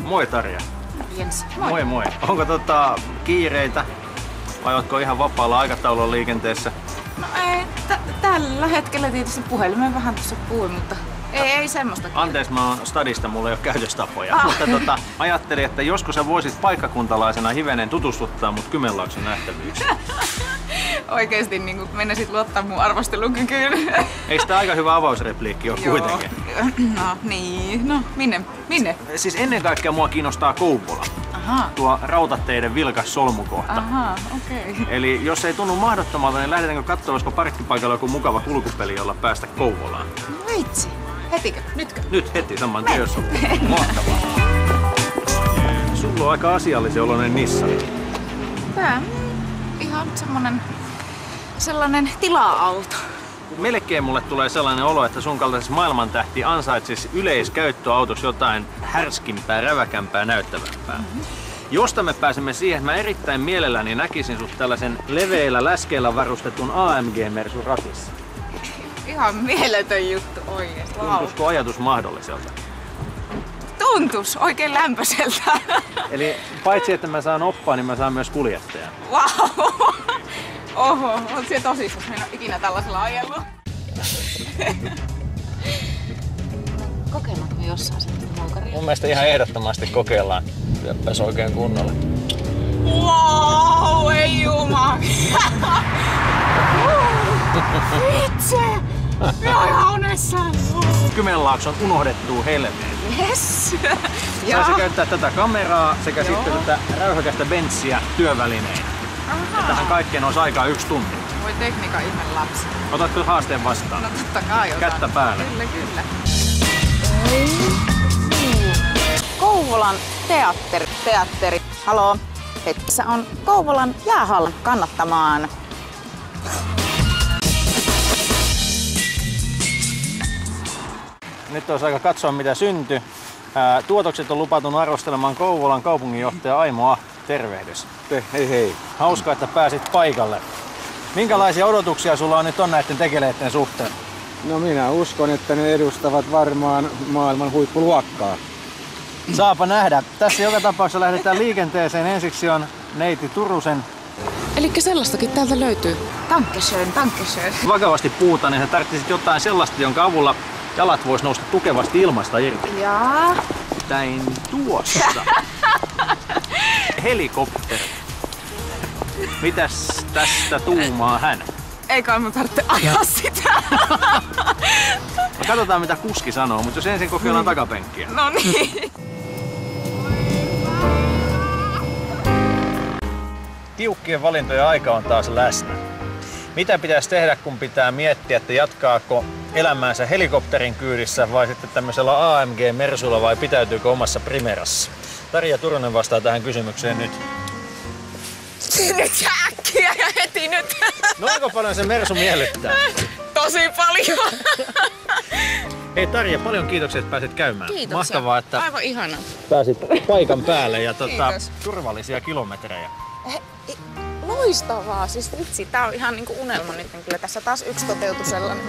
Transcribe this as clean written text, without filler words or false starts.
Moi Tarja. Jens. Moi moi. Onko kiireitä vai ootko ihan vapaalla aikataululla liikenteessä? No ei, tällä hetkellä tietysti puhelimen vähän tuossa puhuin, mutta ei semmoista. Anteeksi, mä oon stadista, mulla ei ole käytöstapoja. Mutta ajattelin, että joskus sä voisit paikkakuntalaisena hivenen tutustuttaa mut Kymenlaakson nähtävyyksiin. Oikeesti niin menisit luottaa mun arvostelukykyyn. Eikö tää aika hyvä avausrepliikki ole kuitenkin? No niin, no minne? Siis ennen kaikkea mua kiinnostaa Kouvola. Aha. Tuo rautateiden vilkas solmukohta. Aha, okei. Eli jos ei tunnu mahdottomalta, niin lähdetäänkö katsoa, olisiko parkkipaikalla joku mukava kulkupeli, jolla päästä Kouvolaan? No vitsi. Hetikö? Nytkö? Nyt heti, saman tien jos on. Mahtavaa. Sulla on aika asiallisen oloinen Nissani. Tää ihan sellainen tila-auto. Melkein mulle tulee sellainen olo, että sun kaltaisessa maailmantähti ansaitsisi yleiskäyttöautossa jotain härskimpää, räväkämpää, näyttävämpää. Josta me pääsemme siihen, että mä erittäin mielelläni näkisin sut tällaisen leveillä läskeillä varustetun AMG-mersun ratissa. Ihan mieletön juttu oikeesti. Tuntuisiko ajatus mahdolliselta? Tuntus oikein lämpöiseltä. Eli paitsi että mä saan oppaa, niin mä saan myös kuljettajan. Wow. Oho, oot se tosissaan? Mä en oo ikinä tällaisella ajellut. Kokeillaanko me jossain sitten moukaria? Mun mielestä ihan ehdottomasti kokeillaan. Jäppäs oikein kunnolla. Wow, ei juma! Vitsi! Mä oon ihan unessaan! Kymenlaakson unohdettua helmeen. Yes! Saisi käyttää tätä kameraa sekä sitten tätä räyhäkästä benssiä työvälineen. Ja tähän kaikkeen olisi aikaa 1 tunti. Voi tekniikan ihme lapsi. Otatko haasteen vastaan? No totta kai otan. Kättä päälle. Kyllä. Kouvolan teatteri. Haloo. Tässä on Kouvolan jäähallin kannattamaan. Nyt olisi aika katsoa mitä syntyi. Tuotokset on lupatunut arvostelemaan Kouvolan kaupunginjohtaja Aimo Ahti. Tervehdys. Hei. Hauska, että pääsit paikalle. Minkälaisia odotuksia sulla on nyt näiden tekeleiden suhteen? No minä uskon, että ne edustavat varmaan maailman huippuluokkaa. Saapa nähdä. Tässä joka tapauksessa lähdetään liikenteeseen. Ensiksi on neiti Turusen. Elikkä sellaistakin täältä löytyy. Dankeschön. Vakavasti puhutaan, niin sä tarvitsit jotain sellaista, jonka avulla jalat vois nousta tukevasti ilmasta irti. Jaa. Näin tuossa. Helikopteri. Mitäs tästä tuumaa hän? Ei kai mä tarvitse ajaa sitä. No, katsotaan mitä kuski sanoo, mutta jos ensin kokeillaan takapenkkiä. No niin. Tiukkien valintojen aika on taas läsnä. Mitä pitäisi tehdä, kun pitää miettiä, että jatkaako elämäänsä helikopterin kyydissä vai sitten tämmöisellä AMG-mersulla vai pitäytyykö omassa Primerassa? Tarja Turunen vastaa tähän kysymykseen nyt. Nyt äkkiä ja heti nyt. No aika paljon se mersu miellyttää. Tosi paljon. Hei Tarja, paljon kiitoksia, että pääsit käymään. Kiitoksia. Mahtavaa, että aivan ihana. pääsit paikan päälle ja Kiitos. turvallisia kilometrejä. Loistavaa. Siis vitsi, tää on ihan niinku unelma nyt. Kyllä tässä taas yksi toteutui sellainen.